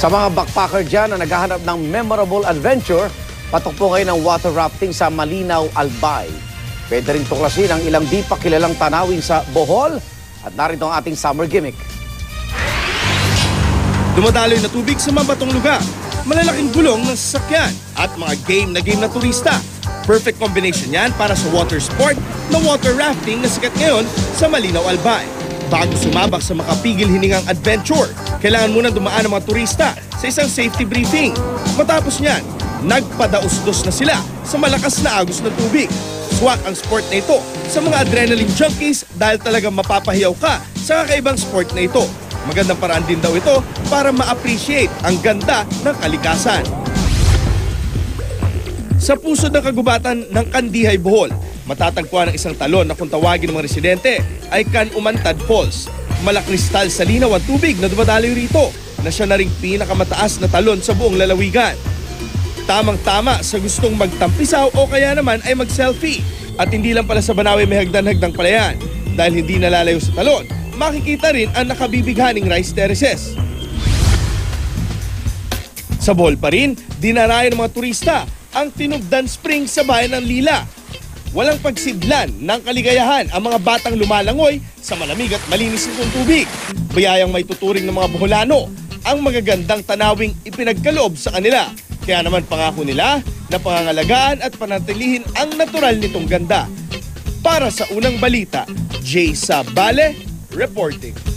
Sa mga backpacker dyan na naghahanap ng memorable adventure, patok po ngayon ng water rafting sa Malinaw, Albay. Pwede rin tuklasin ang ilang di pa kilalang tanawin sa Bohol at narito ang ating summer gimmick. Dumadaloy na tubig sa mga batong lugar, malalaking gulong ng sasakyan at mga game na turista. Perfect combination yan para sa water sport na water rafting na sikat ngayon sa Malinaw, Albay. Bago sumabak sa makapigil hiningang adventure, kailangan muna dumaan ang mga turista sa isang safety briefing. Matapos niyan, nagpadausdos na sila sa malakas na agos ng tubig. Swak ang sport na ito sa mga adrenaline junkies dahil talagang mapapahiyaw ka sa kakaibang sport na ito. Magandang paraan din daw ito para ma-appreciate ang ganda ng kalikasan. Sa puso ng kagubatan ng Kandihay, Bohol, matatagpuan ang isang talon na kung tawagin ng mga residente ay Can Umantad Falls. Malakristal sa linaw ang tubig na dumadaloy rito na siya na ring pinakamataas na talon sa buong lalawigan. Tamang-tama sa gustong magtampisaw o kaya naman ay mag-selfie. At hindi lang pala sa Banawe may hagdan-hagdang pala yan. Dahil hindi nalalayo sa talon, makikita rin ang nakabibighaning rice terraces. Sa Bohol pa rin, dinarayan ng mga turista ang Tinubdan Spring sa bayan ng Lila. Walang pagsidlan ng kaligayahan ang mga batang lumalangoy sa malamig at malinis nitong tubig. Bayayang may tuturing ng mga Boholano ang magagandang tanawing ipinagkaloob sa kanila. Kaya naman pangako nila na pangangalagaan at panatilihin ang natural nitong ganda. Para sa unang balita, Jay Sabale reporting.